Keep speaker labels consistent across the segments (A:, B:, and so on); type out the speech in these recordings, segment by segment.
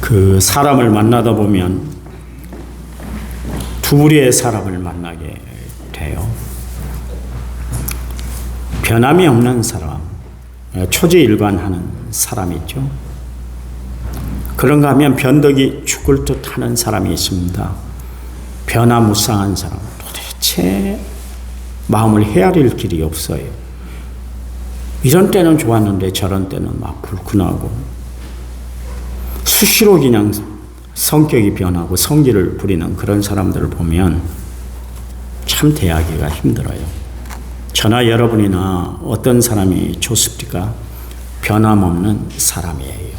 A: 그 사람을 만나다 보면 두 부류의 사람을 만나게 돼요. 변함이 없는 사람, 초지일관하는 사람이 있죠. 그런가 하면 변덕이 죽을 듯 하는 사람이 있습니다. 변화무쌍한 사람, 도대체 마음을 헤아릴 길이 없어요. 이런 때는 좋았는데 저런 때는 막 불끈하고 수시로 그냥 성격이 변하고 성질을 부리는 그런 사람들을 보면 참 대하기가 힘들어요. 저나 여러분이나 어떤 사람이 좋습니까? 변함없는 사람이에요.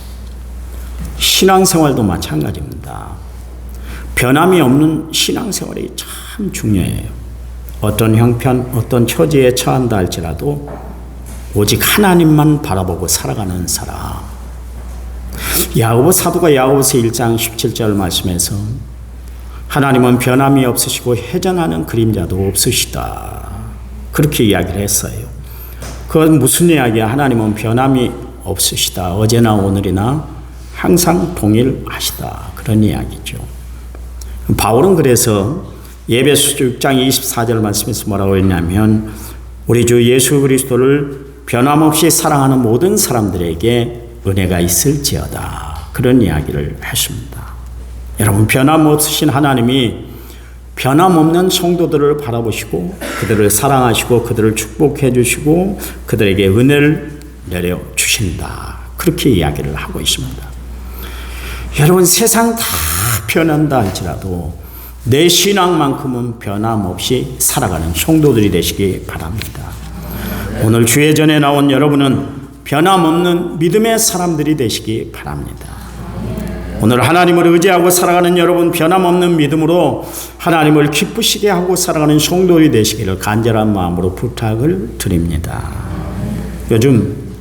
A: 신앙생활도 마찬가지입니다. 변함이 없는 신앙생활이 참 중요해요. 어떤 형편, 어떤 처지에 처한다 할지라도 오직 하나님만 바라보고 살아가는 사람. 야고보 사도가 야고보서 1장 17절 말씀에서 하나님은 변함이 없으시고 회전하는 그림자도 없으시다, 그렇게 이야기를 했어요. 그건 무슨 이야기야? 하나님은 변함이 없으시다. 어제나 오늘이나 항상 동일하시다, 그런 이야기죠. 바울은 그래서 에베소서 6장 24절 말씀에서 뭐라고 했냐면 우리 주 예수 그리스도를 변함없이 사랑하는 모든 사람들에게 은혜가 있을지어다, 그런 이야기를 했습니다. 여러분, 변함없으신 하나님이 변함없는 성도들을 바라보시고 그들을 사랑하시고 그들을 축복해 주시고 그들에게 은혜를 내려주신다, 그렇게 이야기를 하고 있습니다. 여러분, 세상 다 변한다 할지라도 내 신앙만큼은 변함없이 살아가는 성도들이 되시기 바랍니다. 오늘 주예전에 나온 여러분은 변함없는 믿음의 사람들이 되시기 바랍니다. 오늘 하나님을 의지하고 살아가는 여러분, 변함없는 믿음으로 하나님을 기쁘시게 하고 살아가는 성도들이 되시기를 간절한 마음으로 부탁을 드립니다. 요즘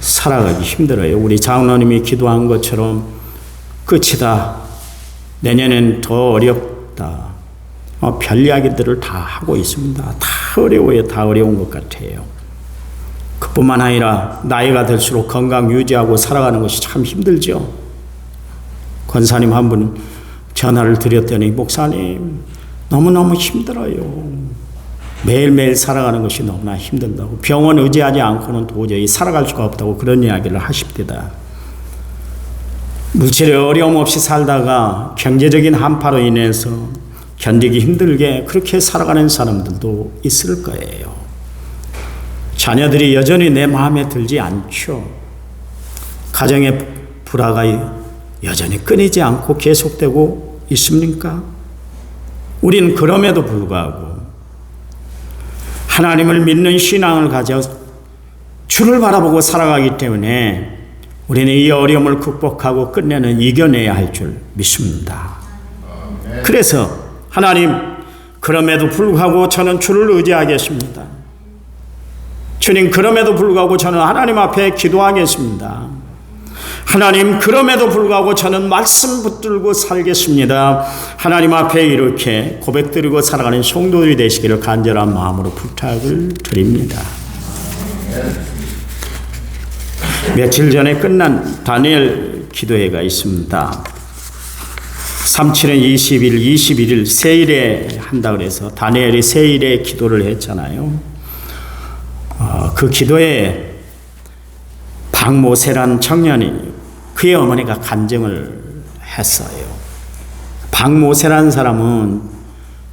A: 살아가기 힘들어요. 우리 장로님이 기도한 것처럼 끝이다, 내년엔 더 어렵다, 별 이야기들을 다 하고 있습니다. 다 어려워요. 다 어려운 것 같아요. 그뿐만 아니라 나이가 들수록 건강 유지하고 살아가는 것이 참 힘들죠. 권사님 한 분 전화를 드렸더니 목사님 너무너무 힘들어요. 매일매일 살아가는 것이 너무나 힘든다고, 병원 의지하지 않고는 도저히 살아갈 수가 없다고 그런 이야기를 하십니다. 물질의 어려움 없이 살다가 경제적인 한파로 인해서 견디기 힘들게 그렇게 살아가는 사람들도 있을 거예요. 자녀들이 여전히 내 마음에 들지 않죠. 가정의 불화가 여전히 끊이지 않고 계속되고 있습니까? 우리는 그럼에도 불구하고 하나님을 믿는 신앙을 가져 주를 바라보고 살아가기 때문에 우리는 이 어려움을 극복하고 끝내는 이겨내야 할 줄 믿습니다. 그래서 하나님, 그럼에도 불구하고 저는 주를 의지하겠습니다. 주님, 그럼에도 불구하고 저는 하나님 앞에 기도하겠습니다. 하나님, 그럼에도 불구하고 저는 말씀 붙들고 살겠습니다. 하나님 앞에 이렇게 고백드리고 살아가는 성도들이 되시기를 간절한 마음으로 부탁을 드립니다. 며칠 전에 끝난 다니엘 기도회가 있습니다. 37년 20일, 21일 세일에 한다 그래서 다니엘이 세일에 기도를 했잖아요. 그 기도에 박모세란 청년이 그의 어머니가 간증을 했어요. 박모세란 사람은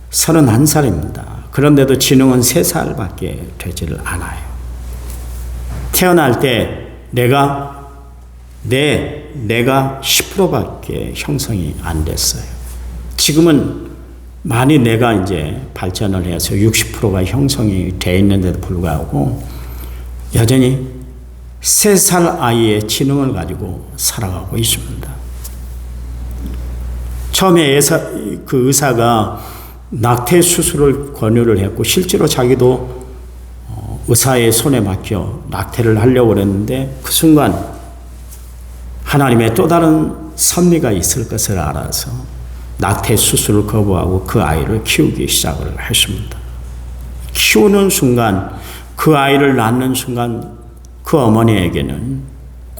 A: 31살입니다. 그런데도 지능은 3살밖에 되지를 않아요. 태어날 때 내가 10%밖에 형성이 안 됐어요. 지금은 많이 내가 이제 발전을 해서 60%가 형성이 돼 있는데도 불구하고 여전히 3살 아이의 지능을 가지고 살아가고 있습니다. 처음에 그 의사가 낙태 수술을 권유를 했고 실제로 자기도 의사의 손에 맡겨 낙태를 하려고 했는데 그 순간 하나님의 또 다른 섭리가 있을 것을 알아서 낙태 수술을 거부하고 그 아이를 키우기 시작을 했습니다. 키우는 순간, 그 아이를 낳는 순간 그 어머니에게는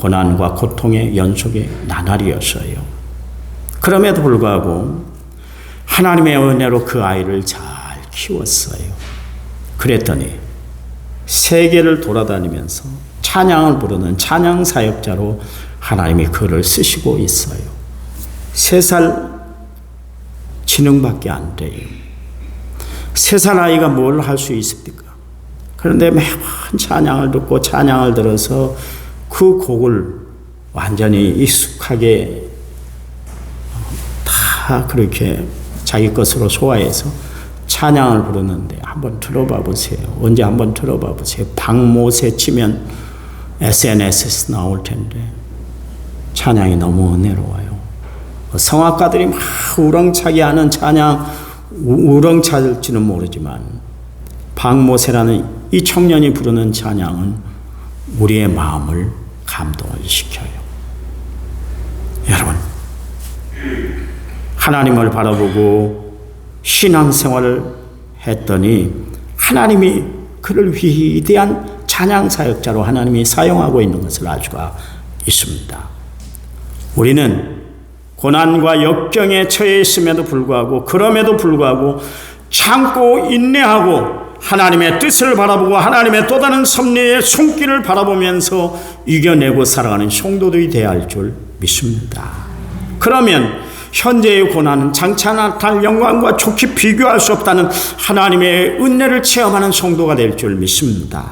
A: 고난과 고통의 연속의 나날이었어요. 그럼에도 불구하고 하나님의 은혜로 그 아이를 잘 키웠어요. 그랬더니 세계를 돌아다니면서 찬양을 부르는 찬양 사역자로 하나님이 그를 쓰시고 있어요. 3살 지능밖에 안 돼요. 3살 아이가 뭘 할 수 있습니까? 그런데 매번 찬양을 듣고 찬양을 들어서 그 곡을 완전히 익숙하게 다 그렇게 자기 것으로 소화해서 찬양을 부르는데 한번 들어봐 보세요. 언제 한번 들어봐 보세요. 박모세 치면 SNS에서 나올 텐데 찬양이 너무 은혜로워요. 성악가들이 막 우렁차게 하는 찬양, 우렁찰지는 모르지만 박모세라는 이 청년이 부르는 찬양은 우리의 마음을 감동을 시켜요. 여러분, 하나님을 바라보고 신앙생활을 했더니 하나님이 그를 위대한 찬양 사역자로 하나님이 사용하고 있는 것을 알 수가 있습니다. 우리는 고난과 역경에 처해 있음에도 불구하고, 그럼에도 불구하고 참고 인내하고 하나님의 뜻을 바라보고 하나님의 또 다른 섭리의 손길을 바라보면서 이겨내고 살아가는 성도들이 되어야 할 줄 믿습니다. 그러면 현재의 고난은 장차 나타날 영광과 좋게 비교할 수 없다는 하나님의 은혜를 체험하는 성도가 될 줄 믿습니다.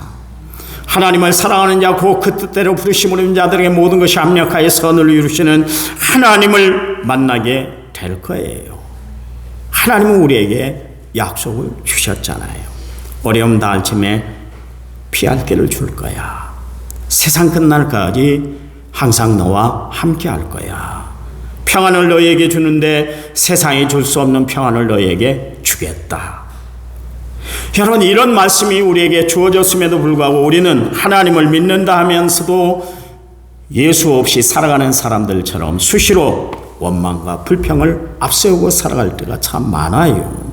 A: 하나님을 사랑하는 자, 곧 그 뜻대로 부르심을 입은 자들에게 모든 것이 합력하여 선을 이루시는 하나님을 만나게 될 거예요. 하나님은 우리에게 약속을 주셨잖아요. 어려움 닿을 쯤에 피할 길을 줄 거야. 세상 끝날까지 항상 너와 함께 할 거야. 평안을 너희에게 주는데 세상이 줄 수 없는 평안을 너희에게 주겠다. 여러분, 이런 말씀이 우리에게 주어졌음에도 불구하고 우리는 하나님을 믿는다 하면서도 예수 없이 살아가는 사람들처럼 수시로 원망과 불평을 앞세우고 살아갈 때가 참 많아요.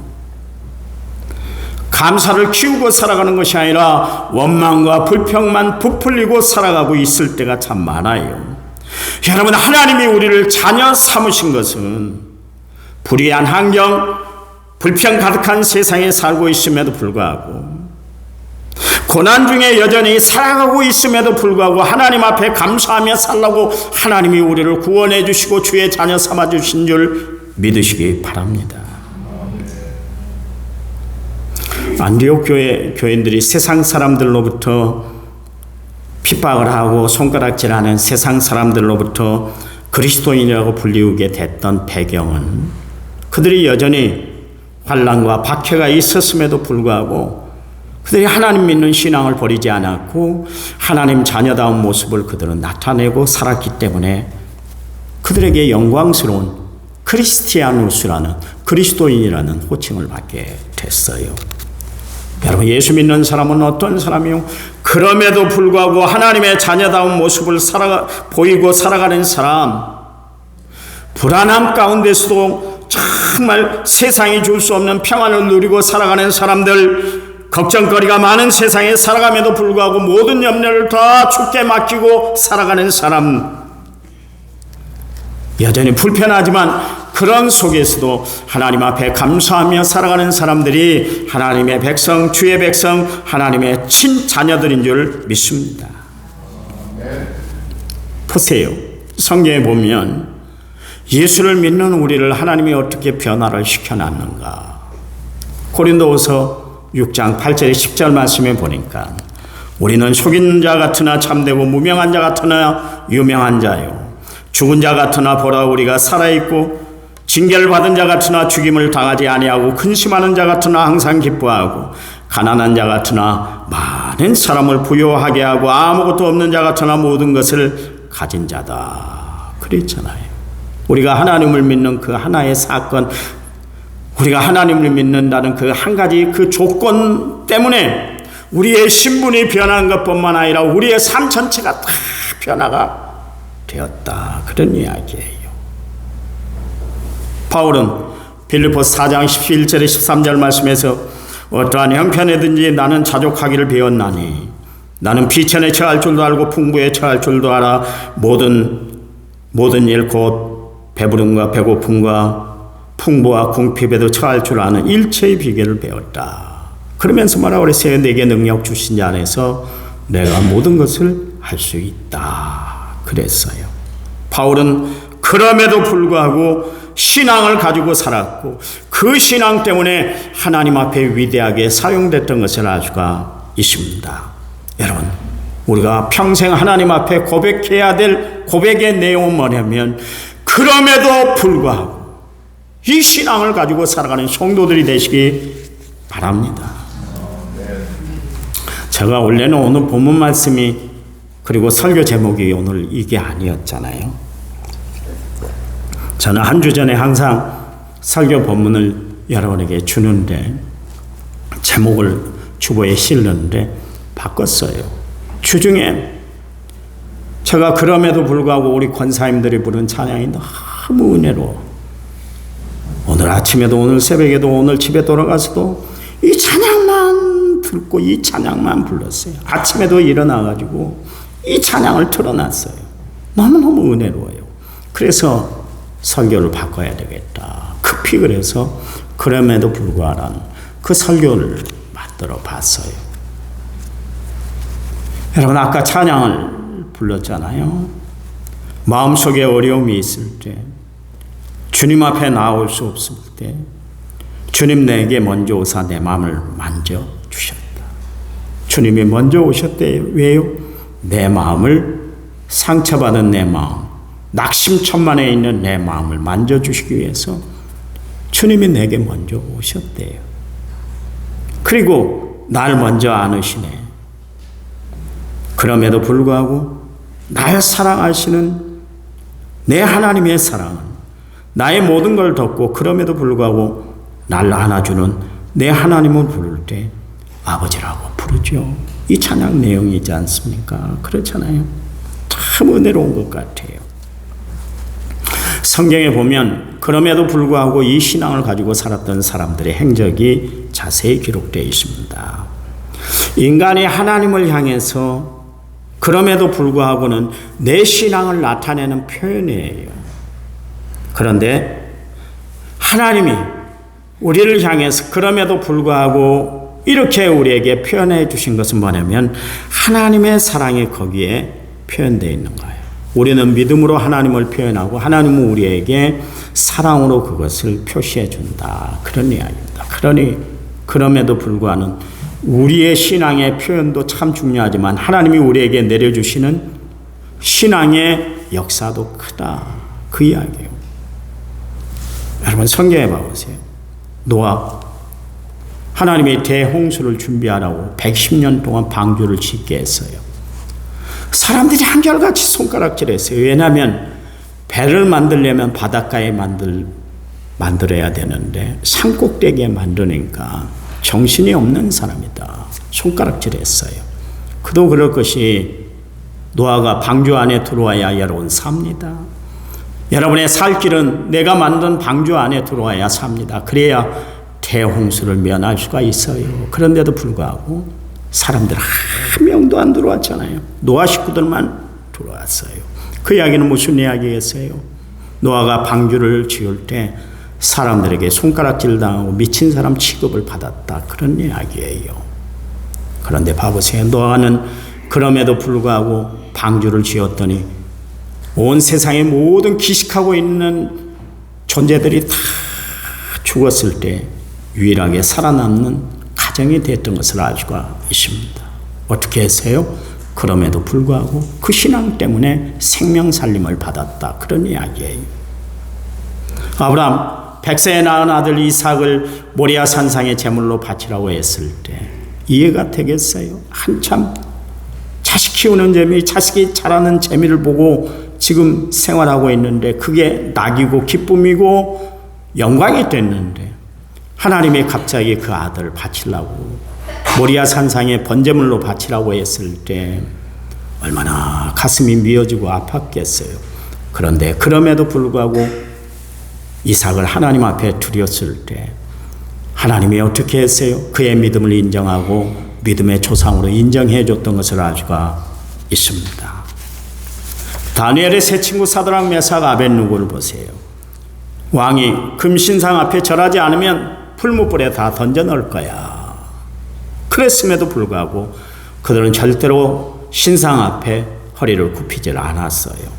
A: 감사를 키우고 살아가는 것이 아니라 원망과 불평만 부풀리고 살아가고 있을 때가 참 많아요. 여러분, 하나님이 우리를 자녀 삼으신 것은 불의한 환경, 불평 가득한 세상에 살고 있음에도 불구하고, 고난 중에 여전히 살아가고 있음에도 불구하고 하나님 앞에 감사하며 살라고 하나님이 우리를 구원해 주시고 주의 자녀 삼아 주신 줄 믿으시기 바랍니다. 안디옥 교인들이 세상 사람들로부터 핍박을 하고 손가락질하는 세상 사람들로부터 그리스도인이라고 불리우게 됐던 배경은 그들이 여전히 환난과 박해가 있었음에도 불구하고 그들이 하나님 믿는 신앙을 버리지 않았고 하나님 자녀다운 모습을 그들은 나타내고 살았기 때문에 그들에게 영광스러운 크리스티아누스라는, 그리스도인이라는 호칭을 받게 됐어요. 여러분, 예수 믿는 사람은 어떤 사람이요? 그럼에도 불구하고 하나님의 자녀다운 모습을 보이고 살아가는 사람, 불안함 가운데서도 정말 세상이 줄 수 없는 평안을 누리고 살아가는 사람들, 걱정거리가 많은 세상에 살아감에도 불구하고 모든 염려를 다 주께 맡기고 살아가는 사람, 여전히 불편하지만 그런 속에서도 하나님 앞에 감사하며 살아가는 사람들이 하나님의 백성, 주의 백성, 하나님의 친자녀들인 줄 믿습니다. 보세요. 성경에 보면 예수를 믿는 우리를 하나님이 어떻게 변화를 시켜놨는가. 고린도후서 6장 8절 10절 말씀에 보니까 우리는 속인 자 같으나 참되고 무명한 자 같으나 유명한 자요, 죽은 자 같으나 보라 우리가 살아있고 징계를 받은 자 같으나 죽임을 당하지 아니하고 근심하는 자 같으나 항상 기뻐하고 가난한 자 같으나 많은 사람을 부요하게 하고 아무것도 없는 자 같으나 모든 것을 가진 자다. 그랬잖아요. 우리가 하나님을 믿는 그 하나의 사건, 우리가 하나님을 믿는다는 그 한 가지 그 조건 때문에 우리의 신분이 변한 것뿐만 아니라 우리의 삶 전체가 다 변화가 되었다. 그런 이야기예요. 바울은 빌립보서 4장 11절에 13절 말씀에서 어떠한 형편에든지 나는 자족하기를 배웠나니 나는 비천에 처할 줄도 알고 풍부에 처할 줄도 알아. 모든 일 곧 배부름과 배고픔과 풍부와 궁핍에도 처할 줄 아는 일체의 비결을 배웠다. 그러면서 뭐라 그랬어요? 내게 능력 주신 자 안에서 내가 모든 것을 할 수 있다. 그랬어요. 바울은 그럼에도 불구하고 신앙을 가지고 살았고 그 신앙 때문에 하나님 앞에 위대하게 사용됐던 것을 알 수가 있습니다. 여러분, 우리가 평생 하나님 앞에 고백해야 될 고백의 내용은 뭐냐면 그럼에도 불구하고 이 신앙을 가지고 살아가는 성도들이 되시기 바랍니다. 제가 원래는 오늘 본문 말씀이 그리고 설교 제목이 오늘 이게 아니었잖아요. 저는 한 주 전에 항상 설교 본문을 여러분에게 주는데 제목을 주보에 실는데 바꿨어요. 주중에 제가 그럼에도 불구하고 우리 권사님들이 부른 찬양이 너무 은혜로워. 오늘 아침에도 오늘 새벽에도 오늘 집에 돌아가서도 이 찬양만 듣고 이 찬양만 불렀어요. 아침에도 일어나가지고 이 찬양을 틀어놨어요. 너무너무 은혜로워요. 그래서 설교를 바꿔야 되겠다. 급히 그래서 그럼에도 불구하고 그 설교를 만들어 봤어요. 여러분 아까 찬양을 불렀잖아요. 마음속에 어려움이 있을 때 주님 앞에 나올 수 없을 때 주님 내게 먼저 오사 내 마음을 만져주셨다. 주님이 먼저 오셨대요. 왜요? 내 마음을 상처받은 내 마음 낙심천만에 있는 내 마음을 만져주시기 위해서 주님이 내게 먼저 오셨대요. 그리고 날 먼저 안으시네. 그럼에도 불구하고 날 사랑하시는 내 하나님의 사랑은 나의 모든 걸 덮고 그럼에도 불구하고 날 안아주는 내 하나님을 부를 때 아버지라고 부르죠. 이 찬양 내용이지 않습니까? 그렇잖아요. 참 은혜로운 것 같아요. 성경에 보면 그럼에도 불구하고 이 신앙을 가지고 살았던 사람들의 행적이 자세히 기록되어 있습니다. 인간이 하나님을 향해서 그럼에도 불구하고는 내 신앙을 나타내는 표현이에요. 그런데 하나님이 우리를 향해서 그럼에도 불구하고 이렇게 우리에게 표현해 주신 것은 뭐냐면 하나님의 사랑이 거기에 표현되어 있는 거예요. 우리는 믿음으로 하나님을 표현하고 하나님은 우리에게 사랑으로 그것을 표시해 준다. 그런 이야기입니다. 그러니 그럼에도 불구하고 우리의 신앙의 표현도 참 중요하지만 하나님이 우리에게 내려주시는 신앙의 역사도 크다. 그 이야기예요. 여러분 성경에 봐보세요. 노아 하나님이 대홍수를 준비하라고 110년 동안 방주를 짓게 했어요. 사람들이 한결같이 손가락질했어요. 왜냐하면 배를 만들려면 바닷가에 만들어야 되는데 산꼭대기에 만드니까 정신이 없는 사람이다. 손가락질했어요. 그도 그럴 것이 노아가 방주 안에 들어와야 여러분 삽니다. 여러분의 살 길은 내가 만든 방주 안에 들어와야 삽니다. 그래야 대홍수를 면할 수가 있어요. 그런데도 불구하고 사람들 한 명도 안 들어왔잖아요. 노아 식구들만 들어왔어요. 그 이야기는 무슨 이야기겠어요? 노아가 방주를 지을 때 사람들에게 손가락질 당하고 미친 사람 취급을 받았다. 그런 이야기예요. 그런데 봐보세요. 노아는 그럼에도 불구하고 방주를 지었더니 온 세상의 모든 기식하고 있는 존재들이 다 죽었을 때 유일하게 살아남는 가정이 됐던 것을 알 수가 있습니다. 어떻게 했어요? 그럼에도 불구하고 그 신앙 때문에 생명 살림을 받았다. 그런 이야기예요. 아브라함 100세에 낳은 아들 이삭을 모리아 산상의 제물로 바치라고 했을 때 이해가 되겠어요? 한참 자식 키우는 재미, 자식이 자라는 재미를 보고 지금 생활하고 있는데 그게 낙이고 기쁨이고 영광이 됐는데 하나님이 갑자기 그 아들을 바치려고 모리아 산상에 번제물로 바치라고 했을 때 얼마나 가슴이 미어지고 아팠겠어요. 그런데 그럼에도 불구하고 이삭을 하나님 앞에 드렸을 때 하나님이 어떻게 했어요? 그의 믿음을 인정하고 믿음의 조상으로 인정해 줬던 것을 알 수가 있습니다. 다니엘의 세 친구 사드락, 메삭, 아벳느고를 보세요. 왕이 금신상 앞에 절하지 않으면 풀무불에 다 던져 넣을 거야. 그랬음에도 불구하고 그들은 절대로 신상 앞에 허리를 굽히질 않았어요.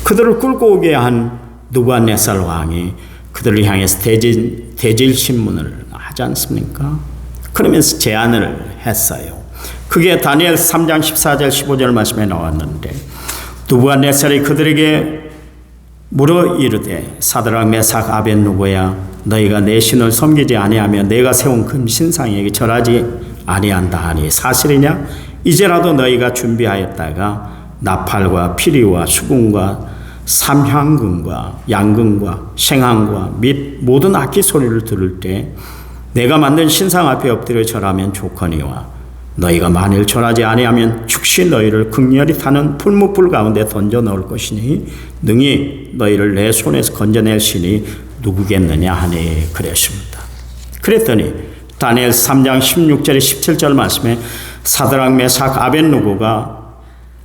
A: 그들을 끌고 오게 한 느부갓네살 왕이 그들을 향해서 대질 신문을 하지 않습니까? 그러면서 제안을 했어요. 그게 다니엘 3장 14절 15절 말씀에 나왔는데, 느부갓네살이 그들에게 물어 이르되 사드락, 메삭, 아벳느고야, 너희가 내 신을 섬기지 아니하며 내가 세운 금신상에게 절하지 아니한다 하니 사실이냐? 이제라도 너희가 준비하였다가 나팔과 피리와 수금과 삼향금과 양금과 생황과 및 모든 악기 소리를 들을 때 내가 만든 신상 앞에 엎드려 절하면 좋거니와 너희가 만일 절하지 아니하면 즉시 너희를 극렬히 타는 풀무불 가운데 던져 넣을 것이니 능히 너희를 내 손에서 건져낼 신이 누구겠느냐 하니 그랬습니다. 그랬더니 다니엘 3장 16절에 17절 말씀에 사드락, 메삭, 아벳느고가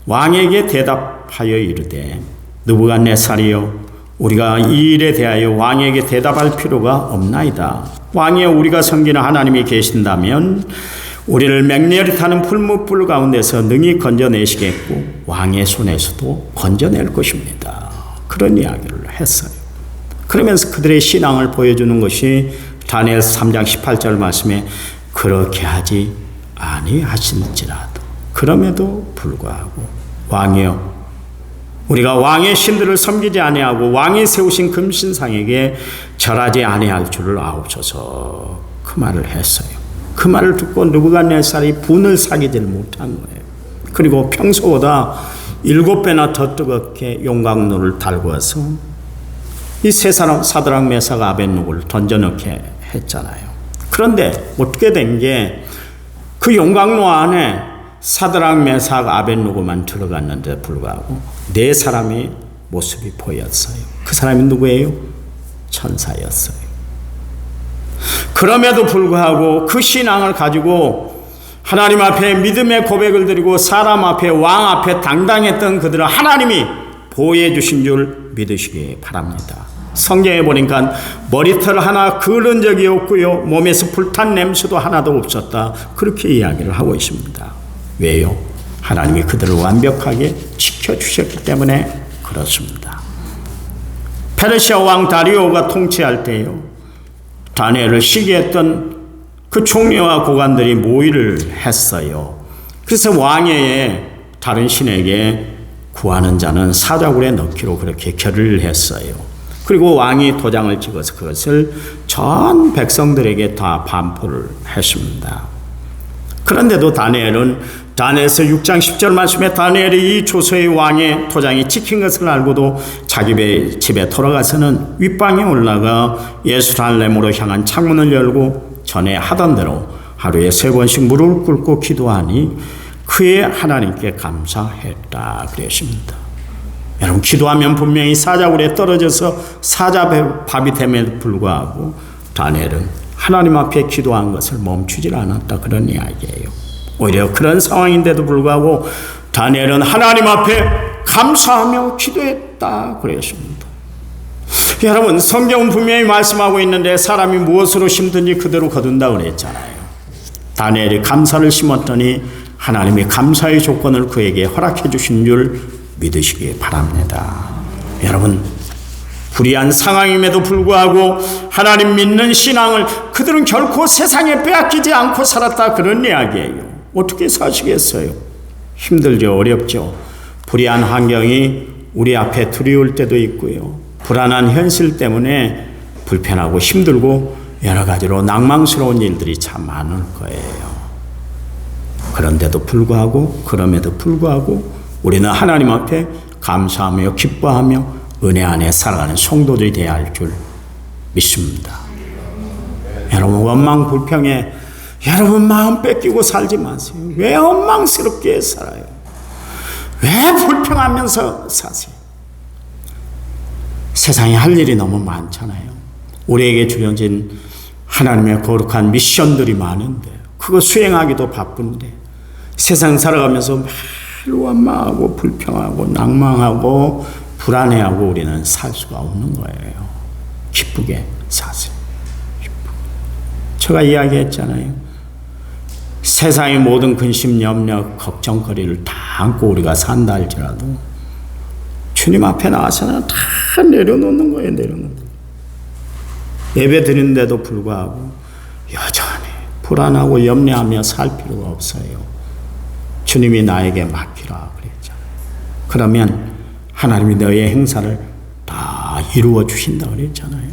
A: 왕에게 대답하여 이르되 느부갓네살이여, 우리가 이 일에 대하여 왕에게 대답할 필요가 없나이다. 왕이여, 우리가 섬기는 하나님이 계신다면 우리를 맹렬히 타는 풀무불 가운데서 능히 건져내시겠고 왕의 손에서도 건져낼 것입니다. 그런 이야기를 했어요. 그러면서 그들의 신앙을 보여주는 것이 다니엘 3장 18절 말씀에 그렇게 하지 아니하실지라도, 그럼에도 불구하고 왕이여, 우리가 왕의 신들을 섬기지 아니하고 왕이 세우신 금신상에게 절하지 아니할 줄을 아옵소서. 그 말을 했어요. 그 말을 듣고 느부갓네살이 분을 사기질 못한 거예요. 그리고 평소보다 7배나 더 뜨겁게 용광로를 달구어서 이 세 사람 사드락, 메삭, 아벳느고를 던져넣게 했잖아요. 그런데 어떻게 된 게 그 용광로 안에 사드락, 메삭, 아벳느고만 들어갔는데 불구하고 4사람의 모습이 보였어요. 그 사람이 누구예요? 천사였어요. 그럼에도 불구하고 그 신앙을 가지고 하나님 앞에 믿음의 고백을 드리고 사람 앞에, 왕 앞에 당당했던 그들은 하나님이 보호해 주신 줄 믿으시기 바랍니다. 성경에 보니까 머리털 하나 그을은 적이 없고요, 몸에서 불탄 냄새도 하나도 없었다, 그렇게 이야기를 하고 있습니다. 왜요? 하나님이 그들을 완벽하게 지켜주셨기 때문에 그렇습니다. 페르시아 왕 다리오가 통치할 때요, 다니엘을 시기했던 그 총리와 고관들이 모의를 했어요. 그래서 왕의 다른 신에게 구하는 자는 사자굴에 넣기로 그렇게 결의를 했어요. 그리고 왕이 도장을 찍어서 그것을 전 백성들에게 다 반포를 했습니다. 그런데도 다니엘서 6장 10절 말씀에 다니엘이 이 조서의 왕의 도장이 찍힌 것을 알고도 자기 집에 돌아가서는 윗방에 올라가 예루살렘으로 향한 창문을 열고 전에 하던 대로 하루에 3번씩 무릎을 꿇고 기도하니 그의 하나님께 감사했다 그랬습니다. 여러분, 기도하면 분명히 사자굴에 떨어져서 사자밥이 됨에도 불구하고 다니엘은 하나님 앞에 기도한 것을 멈추질 않았다, 그런 이야기예요. 오히려 그런 상황인데도 불구하고 다니엘은 하나님 앞에 감사하며 기도했다 그랬습니다. 여러분, 성경은 분명히 말씀하고 있는데 사람이 무엇으로 심든지 그대로 거둔다 그랬잖아요. 다니엘이 감사를 심었더니 하나님이 감사의 조건을 그에게 허락해 주신 줄 믿으시기 바랍니다. 여러분, 불의한 상황임에도 불구하고 하나님 믿는 신앙을 그들은 결코 세상에 빼앗기지 않고 살았다, 그런 이야기예요. 어떻게 사시겠어요? 힘들죠, 어렵죠. 불의한 환경이 우리 앞에 두려울 때도 있고요, 불안한 현실 때문에 불편하고 힘들고 여러 가지로 낭망스러운 일들이 참 많을 거예요. 그럼에도 불구하고 우리는 하나님 앞에 감사하며 기뻐하며 은혜 안에 살아가는 성도들이 되어야 할 줄 믿습니다. 여러분, 원망 불평에 여러분 마음 뺏기고 살지 마세요. 왜 원망스럽게 살아요? 왜 불평하면서 사세요? 세상에 할 일이 너무 많잖아요. 우리에게 주어진 하나님의 거룩한 미션들이 많은데 그거 수행하기도 바쁜데 세상 살아가면서 매일 원망하고 불평하고 낭망하고 불안해하고 우리는 살 수가 없는 거예요. 기쁘게 사세요. 제가 이야기했잖아요. 세상의 모든 근심, 염려, 걱정거리를 다 안고 우리가 산다 할지라도 주님 앞에 나와서는 다 내려놓는 거예요. 내려놓는 거예요. 예배 드리는데도 불구하고 여전히 불안하고 염려하며 살 필요가 없어요. 주님이 나에게 맡기라 그랬잖아요. 그러면 하나님이 너의 행사를 다 이루어 주신다 그랬잖아요.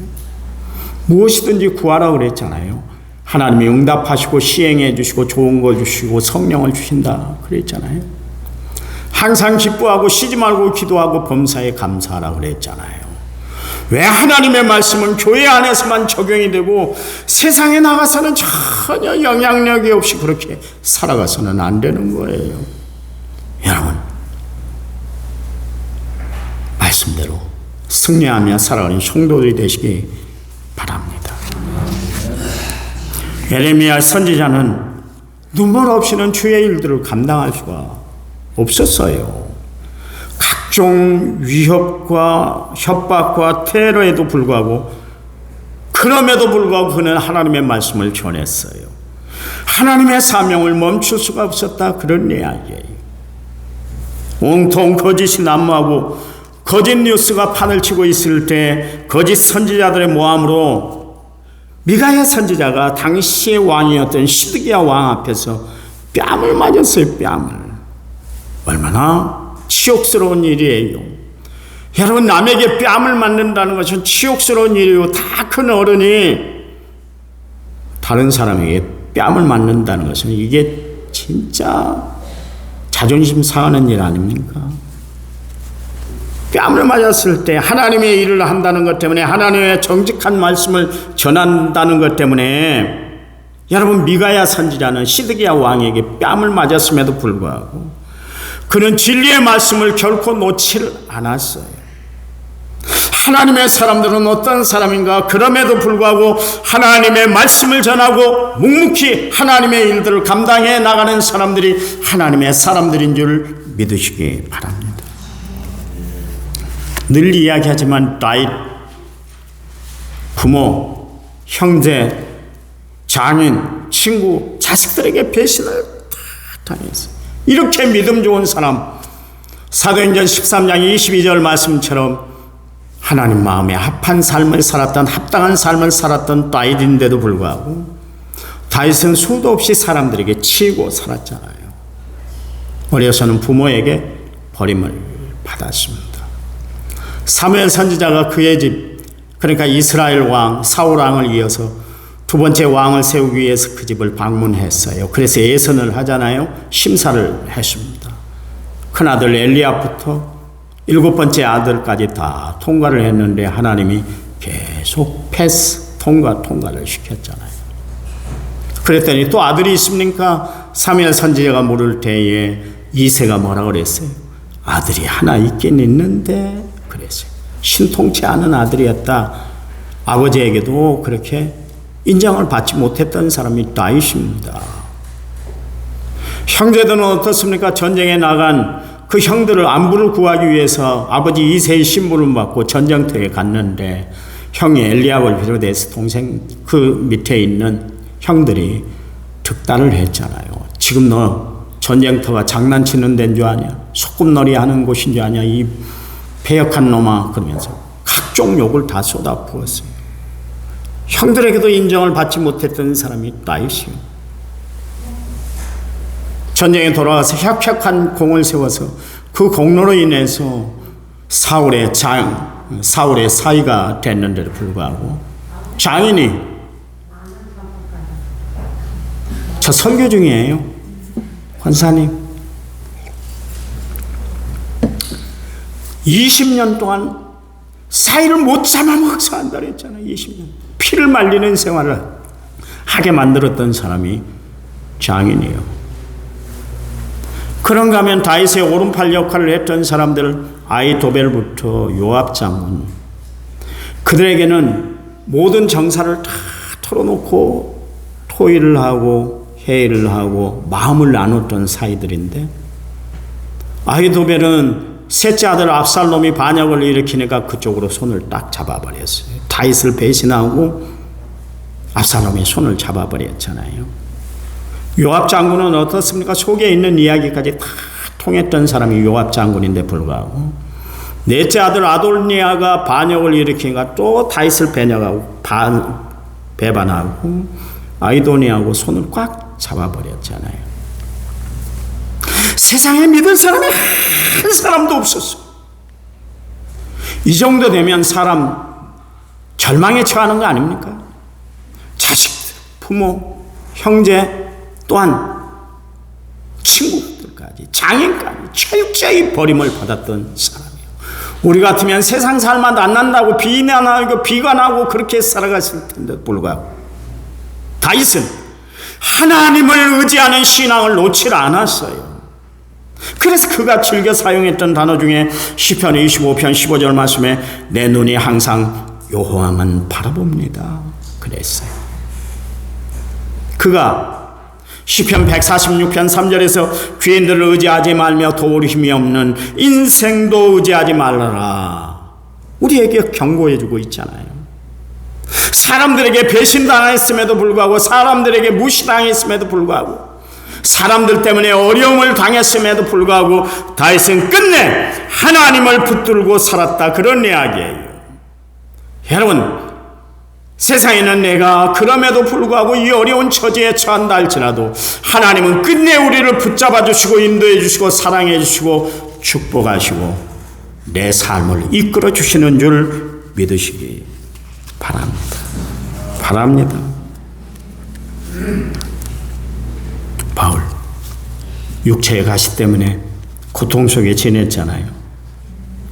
A: 무엇이든지 구하라 그랬잖아요. 하나님이 응답하시고 시행해 주시고 좋은 걸 주시고 성령을 주신다 그랬잖아요. 항상 기뻐하고 쉬지 말고 기도하고 범사에 감사하라 그랬잖아요. 왜 하나님의 말씀은 교회 안에서만 적용이 되고 세상에 나가서는 전혀 영향력이 없이 그렇게 살아가서는 안 되는 거예요. 여러분, 말씀대로 승리하며 살아가는 성도들이 되시기 바랍니다. 예레미야 선지자는 눈물 없이는 주의 일들을 감당할 수가 없었어요. 각종 위협과 협박과 테러에도 불구하고 그럼에도 불구하고 그는 하나님의 말씀을 전했어요. 하나님의 사명을 멈출 수가 없었다 그런 이야기예요. 온통 거짓이 난무하고 거짓 뉴스가 판을 치고 있을 때 거짓 선지자들의 모함으로 미가야 선지자가 당시의 왕이었던 시드기야 왕 앞에서 뺨을 맞았어요. 뺨을. 얼마나 치욕스러운 일이에요. 여러분, 남에게 뺨을 맞는다는 것은 치욕스러운 일이고 다 큰 어른이 다른 사람에게 뺨을 맞는다는 것은 이게 진짜 자존심 상하는 일 아닙니까? 뺨을 맞았을 때 하나님의 일을 한다는 것 때문에 하나님의 정직한 말씀을 전한다는 것 때문에 여러분, 미가야 선지자는 시드기야 왕에게 뺨을 맞았음에도 불구하고 그는 진리의 말씀을 결코 놓지 않았어요. 하나님의 사람들은 어떤 사람인가? 그럼에도 불구하고 하나님의 말씀을 전하고 묵묵히 하나님의 일들을 감당해 나가는 사람들이 하나님의 사람들인 줄 믿으시기 바랍니다. 늘 이야기하지만 나의 부모, 형제, 장인, 친구, 자식들에게 배신을 다 당했어요. 이렇게 믿음 좋은 사람, 사도행전 13장 22절 말씀처럼 하나님 마음에 합한 삶을 살았던, 합당한 삶을 살았던 다윗인데도 불구하고 다윗은 수도 없이 사람들에게 치이고 살았잖아요. 어려서는 부모에게 버림을 받았습니다. 사무엘 선지자가 그의 집, 그러니까 이스라엘 왕 사울 왕을 이어서 두 번째 왕을 세우기 위해서 그 집을 방문했어요. 그래서 예선을 하잖아요. 심사를 했습니다. 큰아들 엘리압부터 7번째 아들까지 다 통과를 했는데 하나님이 계속 패스, 통과를 시켰잖아요. 그랬더니 또 아들이 있습니까? 사무엘 선지자가 물을 때에 이새가 뭐라 그랬어요? 아들이 하나 있긴 있는데 그랬어요. 신통치 않은 아들이었다. 아버지에게도 그렇게 인정을 받지 못했던 사람이 다윗입니다. 형제들은 어떻습니까? 전쟁에 나간 그 형들을 안부를 구하기 위해서 아버지 이새의 신부를 받고 전쟁터에 갔는데 형이 엘리압을 비롯해서 동생 그 밑에 있는 형들이 득달을 했잖아요. 지금 너 전쟁터가 장난치는 데인 줄 아냐? 소꿉놀이 하는 곳인 줄 아냐? 이 배역한 놈아, 그러면서 각종 욕을 다 쏟아부었어요. 형들에게도 인정을 받지 못했던 사람이 다윗이요. 전쟁에 돌아가서 혁혁한 공을 세워서 그 공로로 인해서 사울의 사위가 됐는데도 불구하고 장인이, 저 설교 중이에요. 권사님 20년 동안 사위를 못 잡아먹어서 한다 그랬잖아요. 20년 피를 말리는 생활을 하게 만들었던 사람이 장인이에요. 그런가 하면 다윗의 오른팔 역할을 했던 사람들, 아히도벨부터 요압 장군, 그들에게는 모든 정사를 다 털어놓고 토의를 하고 회의를 하고 마음을 나눴던 사이들인데, 아히도벨은 셋째 아들 압살롬이 반역을 일으키니까 그쪽으로 손을 딱 잡아버렸어요. 다윗을 배신하고 압살롬이 손을 잡아버렸잖아요. 요압 장군은 어떻습니까? 속에 있는 이야기까지 다 통했던 사람이 요압 장군인데 불구하고 넷째 아들 아돌니아가 반역을 일으키니까 또 다윗을 배반하고 아이도니아하고 손을 꽉 잡아버렸잖아요. 세상에 믿을 사람이 한 사람도 없었어. 이 정도 되면 사람 절망에 처하는 거 아닙니까? 자식들, 부모, 형제, 또한 친구들까지, 장인까지 철저히 버림을 받았던 사람이에요. 우리 같으면 세상 살맛 안 난다고 비난하고 비관하고 그렇게 살아갔을 텐데 불구하고 다윗은 하나님을 의지하는 신앙을 놓지 않았어요. 그래서 그가 즐겨 사용했던 단어 중에 시편 25편 15절 말씀에 내 눈이 항상 여호와만 바라봅니다 그랬어요. 그가 시편 146편 3절에서 귀인들을 의지하지 말며 도울 힘이 없는 인생도 의지하지 말라라 우리에게 경고해주고 있잖아요. 사람들에게 배신당했음에도 불구하고, 사람들에게 무시당했음에도 불구하고, 사람들 때문에 어려움을 당했음에도 불구하고 다윗은 끝내 하나님을 붙들고 살았다, 그런 이야기예요. 여러분, 세상에는 내가 그럼에도 불구하고 이 어려운 처지에 처한다 할지라도 하나님은 끝내 우리를 붙잡아 주시고 인도해 주시고 사랑해 주시고 축복하시고 내 삶을 이끌어 주시는 줄 믿으시기 바랍니다. 바울, 육체의 가시 때문에 고통 속에 지냈잖아요.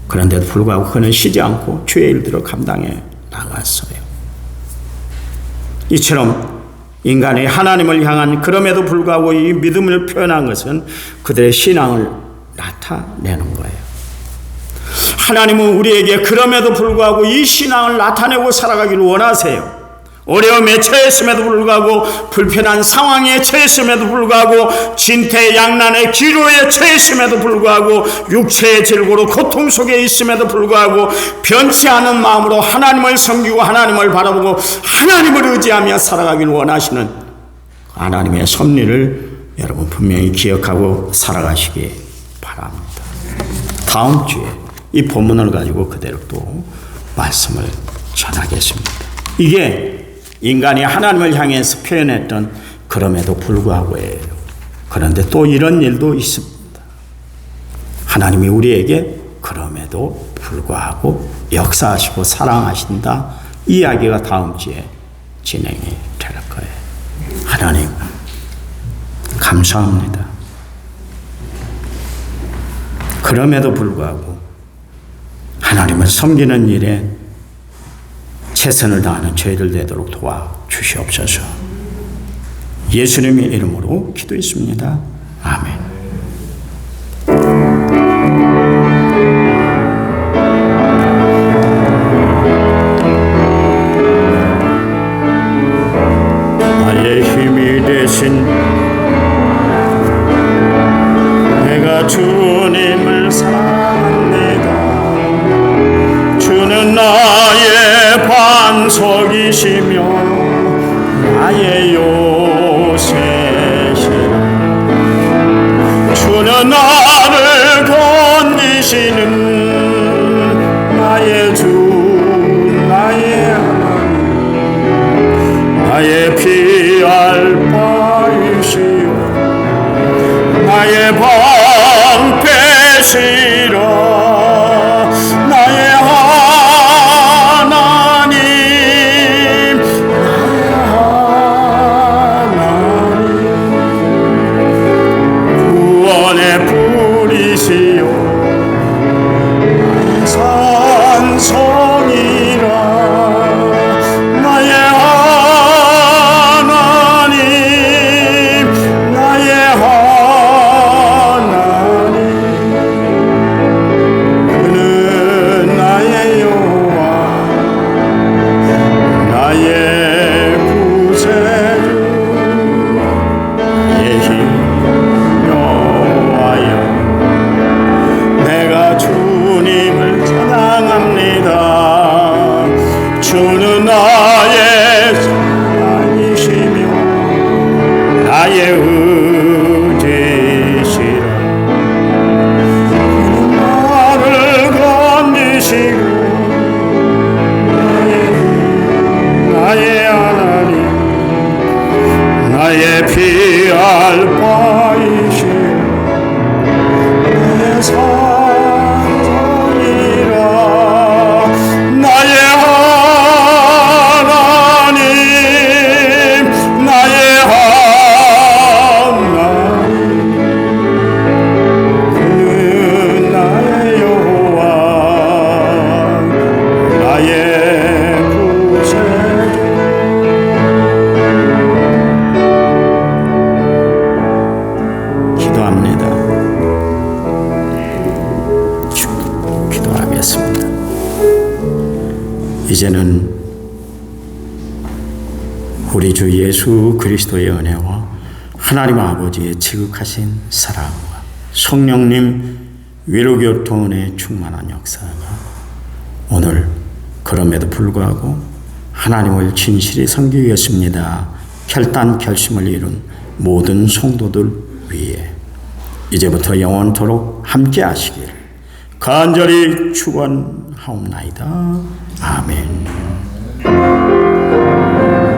A: 그런데도 불구하고 그는 쉬지 않고 주의 일들을 감당해 나갔어요. 이처럼 인간의 하나님을 향한 그럼에도 불구하고 이 믿음을 표현한 것은 그들의 신앙을 나타내는 거예요. 하나님은 우리에게 그럼에도 불구하고 이 신앙을 나타내고 살아가기를 원하세요. 어려움에 처했음에도 불구하고, 불편한 상황에 처했음에도 불구하고, 진퇴양난의 기로에 처했음에도 불구하고, 육체의 질고로 고통 속에 있음에도 불구하고 변치 않은 마음으로 하나님을 섬기고 하나님을 바라보고 하나님을 의지하며 살아가기를 원하시는 하나님의 섭리를 여러분 분명히 기억하고 살아가시기 바랍니다. 다음 주에 이 본문을 가지고 그대로 또 말씀을 전하겠습니다. 이게 인간이 하나님을 향해서 표현했던 그럼에도 불구하고예요. 그런데 또 이런 일도 있습니다. 하나님이 우리에게 그럼에도 불구하고 역사하시고 사랑하신다, 이 이야기가 다음 주에 진행이 될 거예요. 하나님 감사합니다. 그럼에도 불구하고 하나님을 섬기는 일에 최선을 다하는 저희들 되도록 도와주시옵소서. 예수님의 이름으로 기도했습니다. 아멘. 나의 힘이 되신 내가 주님을 사랑합니다. 주는 나의 반석이시며 나의 요새시라. 주는 나를 건지시는 나의 주, 나의 하나님, 나의 피할 바이시오 나의 방패시라. 기도드렸습니다. 이제는 우리 주 예수 그리스도의 은혜와 하나님 아버지의 지극하신 사랑과 성령님 위로교통 은혜에 충만한 역사가 오늘 그럼에도 불구하고 하나님을 진실히 섬기겠습니다 결단 결심을 이룬 모든 성도들 위에 이제부터 영원토록 함께 하시기를 간절히 축원하옵나이다. 아멘.